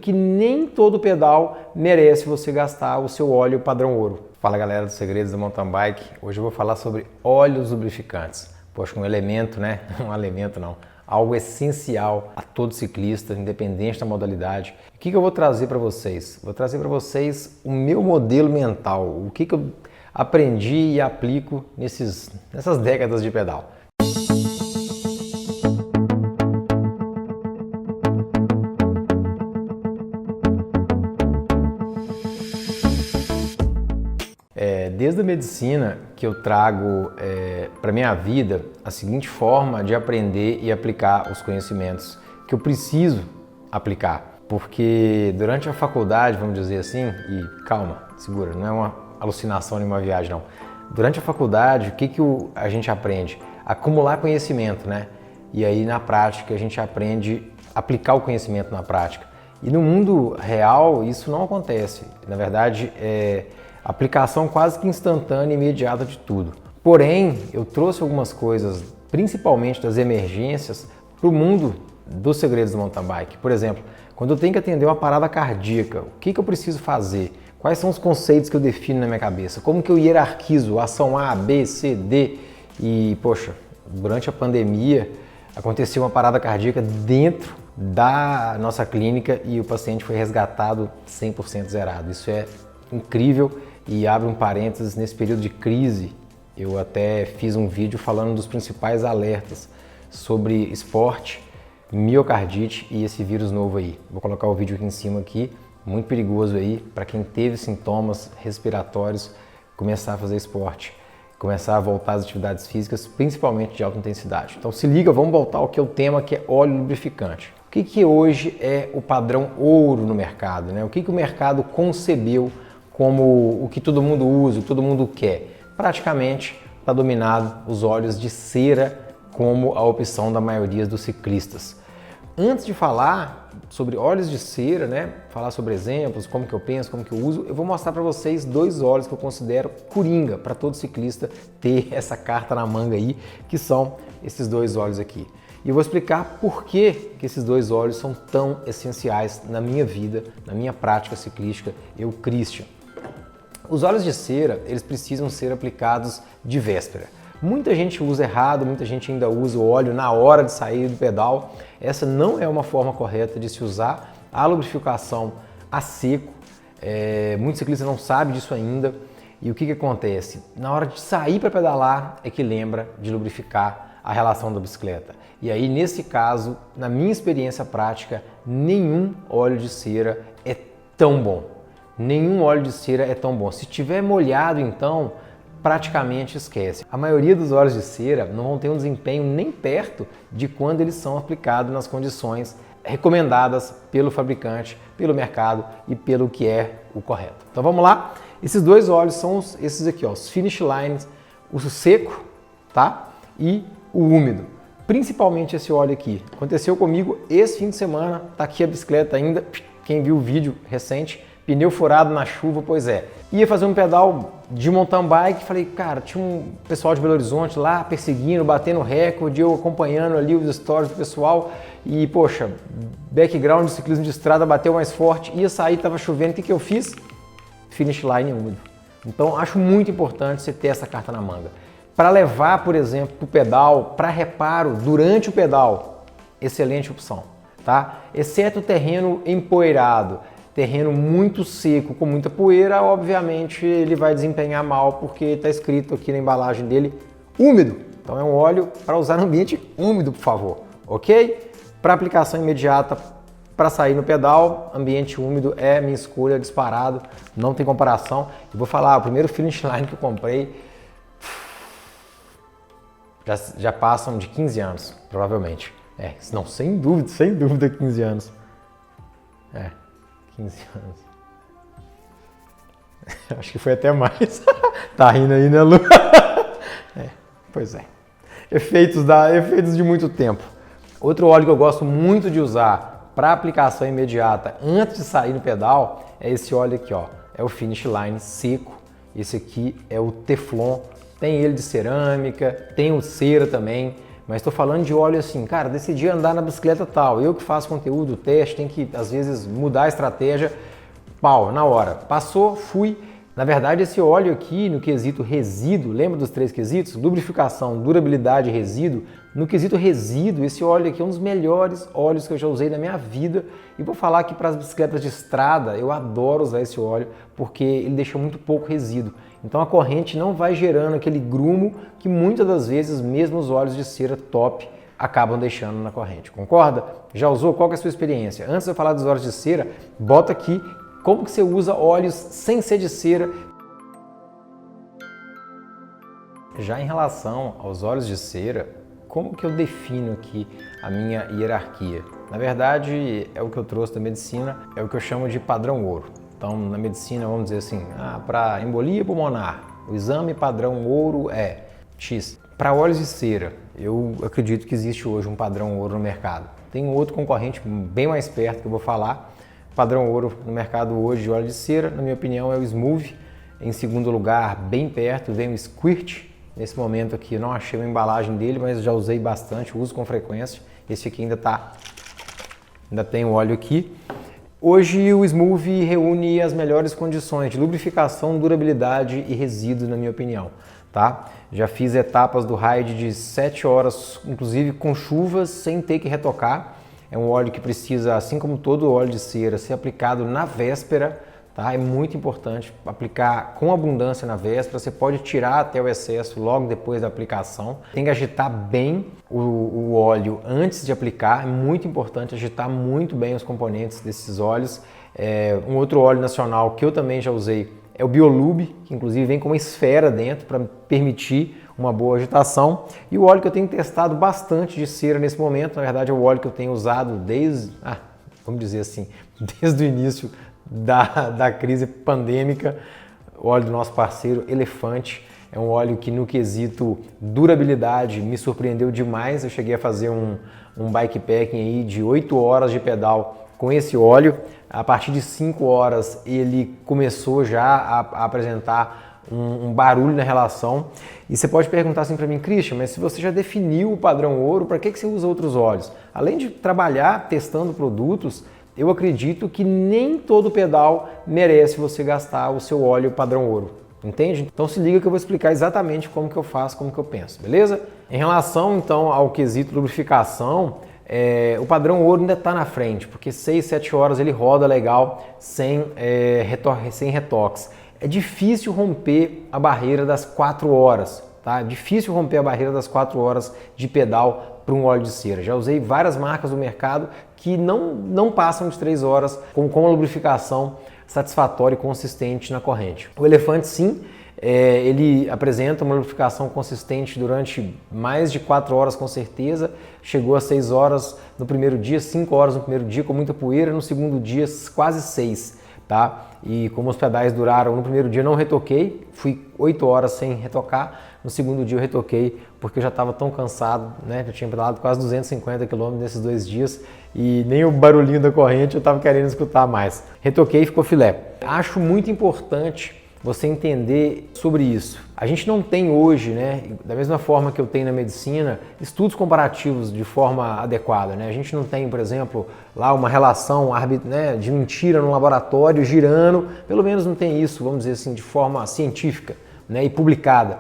que nem todo pedal merece você gastar o seu óleo padrão ouro. Fala galera dos Segredos da Mountain Bike, hoje eu vou falar sobre óleos lubrificantes. Poxa, um elemento, né? Um elemento não, algo essencial a todo ciclista, independente da modalidade. O que eu vou trazer para vocês? Vou trazer para vocês o meu modelo mental, o que eu aprendi e aplico nessas décadas de pedal. Desde a medicina que eu trago para minha vida a seguinte forma de aprender e aplicar os conhecimentos que eu preciso aplicar. Porque durante a faculdade, vamos dizer assim, e calma, segura, não é uma alucinação nem uma viagem não. Durante a faculdade, o que a gente aprende? Acumular conhecimento, né? E aí na prática a gente aprende a aplicar o conhecimento na prática. E no mundo real isso não acontece. Na verdade, aplicação quase que instantânea e imediata de tudo. Porém, eu trouxe algumas coisas, principalmente das emergências, para o mundo dos segredos do mountain bike. Por exemplo, quando eu tenho que atender uma parada cardíaca, o que eu preciso fazer? Quais são os conceitos que eu defino na minha cabeça? Como que eu hierarquizo ação A, B, C, D? E, poxa, durante a pandemia aconteceu uma parada cardíaca dentro da nossa clínica e o paciente foi resgatado 100% zerado. Isso é incrível. E abre um parênteses, nesse período de crise, eu até fiz um vídeo falando dos principais alertas sobre esporte, miocardite e esse vírus novo aí. Vou colocar o vídeo aqui em cima aqui, muito perigoso aí, para quem teve sintomas respiratórios, começar a fazer esporte, começar a voltar às atividades físicas, principalmente de alta intensidade. Então se liga, vamos voltar ao que é o tema, que é óleo lubrificante. O que hoje é o padrão ouro no mercado, né? O que o mercado concebeu como o que todo mundo usa, o que todo mundo quer. Praticamente está dominado os óleos de cera como a opção da maioria dos ciclistas. Antes de falar sobre óleos de cera, né, falar sobre exemplos, como que eu penso, como que eu uso, eu vou mostrar para vocês dois óleos que eu considero coringa para todo ciclista ter essa carta na manga aí, que são esses dois óleos aqui. E eu vou explicar por que esses dois óleos são tão essenciais na minha vida, na minha prática ciclística, eu, Christian. Os óleos de cera, eles precisam ser aplicados de véspera. Muita gente usa errado, muita gente ainda usa o óleo na hora de sair do pedal. Essa não é uma forma correta de se usar a lubrificação a seco. Muitos ciclistas não sabem disso ainda. E o que acontece? Na hora de sair para pedalar é que lembra de lubrificar a relação da bicicleta. E aí, nesse caso, na minha experiência prática, nenhum óleo de cera é tão bom. Nenhum óleo de cera é tão bom. Se tiver molhado, então, praticamente esquece. A maioria dos óleos de cera não vão ter um desempenho nem perto de quando eles são aplicados nas condições recomendadas pelo fabricante, pelo mercado e pelo que é o correto. Então vamos lá. Esses dois óleos são esses aqui, ó, os Finish Lines, o seco, tá? E o úmido. Principalmente esse óleo aqui. Aconteceu comigo esse fim de semana, tá aqui a bicicleta ainda. Quem viu o vídeo recente, pneu furado na chuva, pois é. Ia fazer um pedal de mountain bike, falei, cara, tinha um pessoal de Belo Horizonte lá perseguindo, batendo recorde, eu acompanhando ali os stories do pessoal e, poxa, background de ciclismo de estrada bateu mais forte, ia sair, tava chovendo, o que eu fiz? Finish line úmido. Então, acho muito importante você ter essa carta na manga. Para levar, por exemplo, para o pedal, para reparo durante o pedal, excelente opção, tá? Exceto o terreno empoeirado, terreno muito seco, com muita poeira, obviamente ele vai desempenhar mal porque está escrito aqui na embalagem dele, úmido. Então é um óleo para usar no ambiente úmido, por favor, ok? Para aplicação imediata, para sair no pedal, ambiente úmido é minha escolha, disparado, não tem comparação. Eu vou falar, o primeiro Finish Line que eu comprei, já passam de 15 anos, provavelmente. Não, sem dúvida 15 anos. 15 anos. Acho que foi até mais. Tá rindo aí, né, Lu? Pois é. Efeitos de muito tempo. Outro óleo que eu gosto muito de usar para aplicação imediata antes de sair no pedal é esse óleo aqui, ó. É o Finish Line seco. Esse aqui é o Teflon. Tem ele de cerâmica, tem o cera também. Mas estou falando de óleo assim, cara, decidi andar na bicicleta tal, eu que faço conteúdo, teste, tem que às vezes mudar a estratégia, pau, na hora. Passou, fui. Na verdade, esse óleo aqui, no quesito resíduo, lembra dos 3 quesitos? Lubrificação, durabilidade e resíduo. No quesito resíduo, esse óleo aqui é um dos melhores óleos que eu já usei na minha vida. E vou falar que para as bicicletas de estrada, eu adoro usar esse óleo, porque ele deixa muito pouco resíduo. Então a corrente não vai gerando aquele grumo que muitas das vezes, mesmo os óleos de cera top, acabam deixando na corrente. Concorda? Já usou? Qual que é a sua experiência? Antes de eu falar dos óleos de cera, bota aqui como que você usa óleos sem ser de cera. Já em relação aos óleos de cera, como que eu defino aqui a minha hierarquia? Na verdade, é o que eu trouxe da medicina, é o que eu chamo de padrão ouro. Então, na medicina, vamos dizer assim, para embolia pulmonar, o exame padrão ouro é X. Para óleos de cera, eu acredito que existe hoje um padrão ouro no mercado. Tem um outro concorrente bem mais perto que eu vou falar. Padrão ouro no mercado hoje de óleo de cera, na minha opinião, é o Smooth. Em segundo lugar, bem perto, vem o Squirt. Nesse momento aqui eu não achei a embalagem dele, mas já usei bastante, uso com frequência. Esse aqui ainda tem o óleo aqui. Hoje o Smooth reúne as melhores condições de lubrificação, durabilidade e resíduo, na minha opinião. Tá? Já fiz etapas do ride de 7 horas, inclusive com chuvas, sem ter que retocar. É um óleo que precisa, assim como todo óleo de cera, ser aplicado na véspera. Tá? É muito importante aplicar com abundância na véspera. Você pode tirar até o excesso logo depois da aplicação. Tem que agitar bem o óleo antes de aplicar. É muito importante agitar muito bem os componentes desses óleos. Um outro óleo nacional que eu também já usei é o Biolube, que inclusive vem com uma esfera dentro para permitir uma boa agitação. E o óleo que eu tenho testado bastante de cera nesse momento, na verdade é o óleo que eu tenho usado vamos dizer assim, desde o início da crise pandêmica, o óleo do nosso parceiro Elefante. É um óleo que no quesito durabilidade me surpreendeu demais. Eu cheguei a fazer um bikepacking aí de 8 horas de pedal com esse óleo. A partir de 5 horas ele começou já a apresentar um barulho na relação. E você pode perguntar assim para mim, Christian, mas se você já definiu o padrão ouro, para que você usa outros óleos? Além de trabalhar testando produtos, eu acredito que nem todo pedal merece você gastar o seu óleo padrão ouro. Entende? Então se liga que eu vou explicar exatamente como que eu faço, como que eu penso, beleza? Em relação então ao quesito lubrificação, o padrão ouro ainda está na frente, porque 6, 7 horas ele roda legal sem retoques. É difícil romper a barreira das 4 horas, tá? É difícil romper a barreira das 4 horas de pedal para um óleo de cera. Já usei várias marcas do mercado que não passam de 3 horas com uma lubrificação satisfatória e consistente na corrente. O Elefante sim, ele apresenta uma lubrificação consistente durante mais de 4 horas com certeza, chegou a 6 horas no primeiro dia, 5 horas no primeiro dia com muita poeira, no segundo dia quase 6, tá? E como os pedais duraram, no primeiro dia não retoquei, fui 8 horas sem retocar, no segundo dia eu retoquei porque eu já estava tão cansado, né? Eu tinha pedalado quase 250 km nesses 2 dias e nem o barulhinho da corrente eu estava querendo escutar mais. Retoquei e ficou filé. Acho muito importante você entender sobre isso. A gente não tem hoje, né, da mesma forma que eu tenho na medicina, estudos comparativos de forma adequada, né? A gente não tem, por exemplo, lá uma relação de mentira no laboratório girando, pelo menos não tem isso, vamos dizer assim, de forma científica, né, e publicada.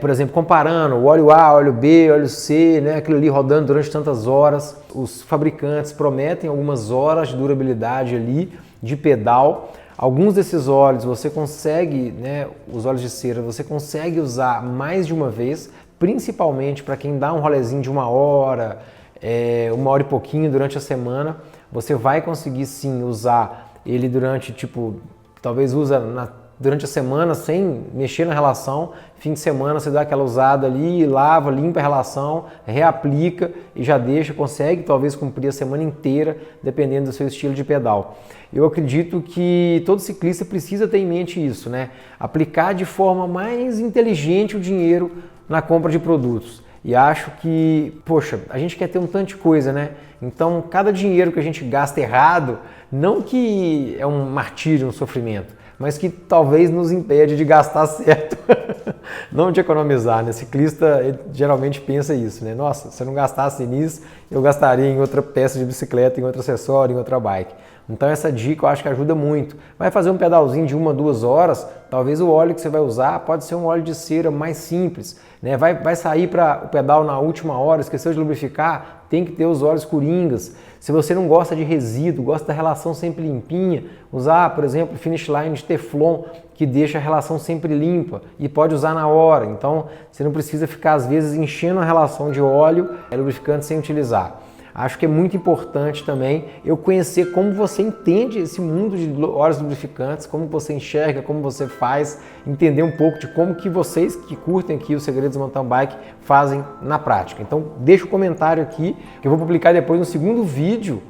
Por exemplo, comparando o óleo A, óleo B, óleo C, né, aquilo ali rodando durante tantas horas, os fabricantes prometem algumas horas de durabilidade ali de pedal. Alguns desses óleos você consegue, né, os óleos de cera, você consegue usar mais de uma vez, principalmente para quem dá um rolezinho de 1 hora, 1 hora e pouquinho durante a semana, você vai conseguir sim usar ele durante, talvez durante a semana sem mexer na relação, fim de semana você dá aquela usada ali, lava, limpa a relação, reaplica e já consegue talvez cumprir a semana inteira, dependendo do seu estilo de pedal. Eu acredito que todo ciclista precisa ter em mente isso, né? Aplicar de forma mais inteligente o dinheiro na compra de produtos. E acho que, poxa, a gente quer ter um tanto de coisa, né? Então, cada dinheiro que a gente gasta errado, não que é um martírio, um sofrimento, mas que talvez nos impede de gastar certo, não de economizar, né? Ciclista geralmente pensa isso, né? Nossa, se eu não gastasse nisso, eu gastaria em outra peça de bicicleta, em outro acessório, em outra bike. Então essa dica eu acho que ajuda muito. Vai fazer um pedalzinho de 1, 2 horas, talvez o óleo que você vai usar pode ser um óleo de cera mais simples, né? Vai sair para o pedal na última hora, esqueceu de lubrificar, tem que ter os óleos coringas. Se você não gosta de resíduo, gosta da relação sempre limpinha, usar, por exemplo, finish line de Teflon, que deixa a relação sempre limpa e pode usar na hora. Então você não precisa ficar às vezes enchendo a relação de óleo lubrificante sem utilizar. Acho que é muito importante também eu conhecer como você entende esse mundo de óleos lubrificantes, como você enxerga, como você faz, entender um pouco de como que vocês que curtem aqui os segredos do mountain bike fazem na prática. Então deixa o comentário aqui que eu vou publicar depois no segundo vídeo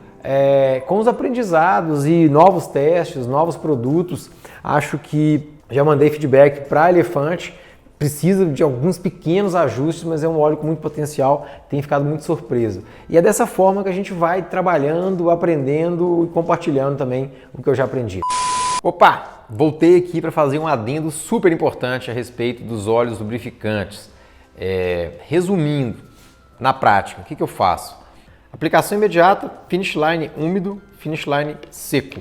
com os aprendizados e novos testes, novos produtos. Acho que já mandei feedback para Elefante. Precisa de alguns pequenos ajustes, mas é um óleo com muito potencial, tem ficado muito surpreso. E é dessa forma que a gente vai trabalhando, aprendendo e compartilhando também o que eu já aprendi. Opa! Voltei aqui para fazer um adendo super importante a respeito dos óleos lubrificantes. Resumindo, na prática, o que eu faço? Aplicação imediata, finish line úmido, finish line seco.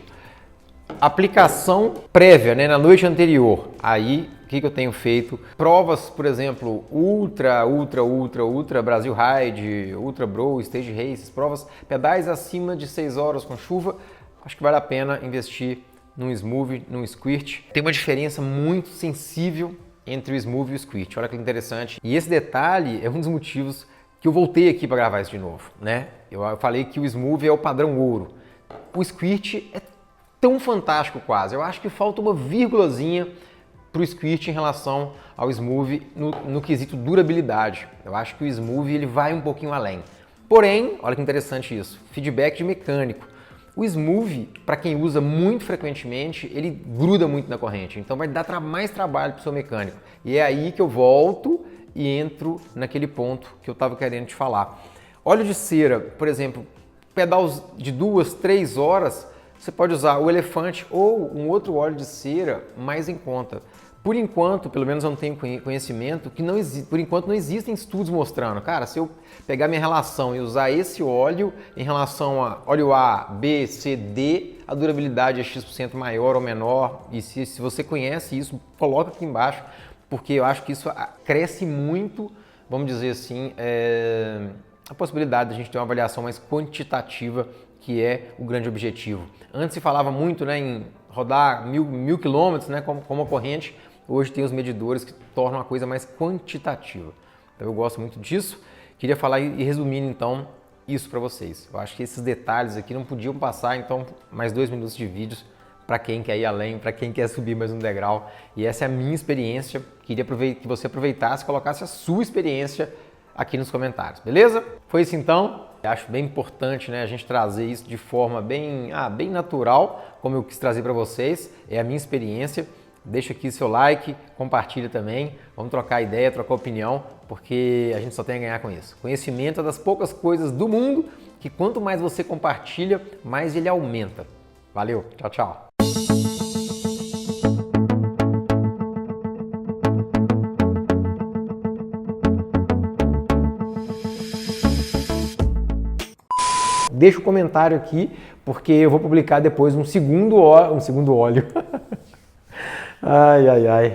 Aplicação prévia, né, na noite anterior, aí o que eu tenho feito? Provas, por exemplo, Ultra, Brasil Ride, Ultra Bro, Stage Races, provas, pedais acima de 6 horas com chuva, acho que vale a pena investir num Smooth, num Squirt. Tem uma diferença muito sensível entre o Smooth e o Squirt, olha que interessante. E esse detalhe é um dos motivos que eu voltei aqui para gravar isso de novo, né? Eu falei que o Smooth é o padrão ouro, o Squirt é tão fantástico quase. Eu acho que falta uma vírgulazinha para o Squirt em relação ao Smooth no quesito durabilidade. Eu acho que o Smooth ele vai um pouquinho além. Porém, olha que interessante isso, feedback de mecânico. O Smooth, para quem usa muito frequentemente, ele gruda muito na corrente, então vai dar mais trabalho para o seu mecânico. E é aí que eu volto e entro naquele ponto que eu estava querendo te falar. Óleo de cera, por exemplo, pedal de 2, 3 horas, você pode usar o Elefante ou um outro óleo de cera mais em conta. Por enquanto, pelo menos eu não tenho conhecimento, que por enquanto não existem estudos mostrando, cara, se eu pegar minha relação e usar esse óleo em relação a óleo A, B, C, D, a durabilidade é X% maior ou menor. E se você conhece isso, coloca aqui embaixo, porque eu acho que isso cresce muito, vamos dizer assim, a possibilidade de a gente ter uma avaliação mais quantitativa, que é o grande objetivo. Antes se falava muito, né, em rodar 1000 quilômetros, né, como a corrente. Hoje tem os medidores que tornam a coisa mais quantitativa. Então eu gosto muito disso. Queria falar e resumir então isso para vocês. Eu acho que esses detalhes aqui não podiam passar, então mais 2 minutos de vídeos para quem quer ir além, para quem quer subir mais um degrau. E essa é a minha experiência. Queria que você aproveitasse e colocasse a sua experiência aqui nos comentários, beleza? Foi isso então. Acho bem importante, né, a gente trazer isso de forma bem natural, como eu quis trazer para vocês. É a minha experiência. Deixa aqui seu like, compartilha também, vamos trocar ideia, trocar opinião, porque a gente só tem a ganhar com isso. Conhecimento é das poucas coisas do mundo que quanto mais você compartilha, mais ele aumenta. Valeu, tchau, tchau. Deixa o comentário aqui, porque eu vou publicar depois um segundo óleo. Ai, ai, ai.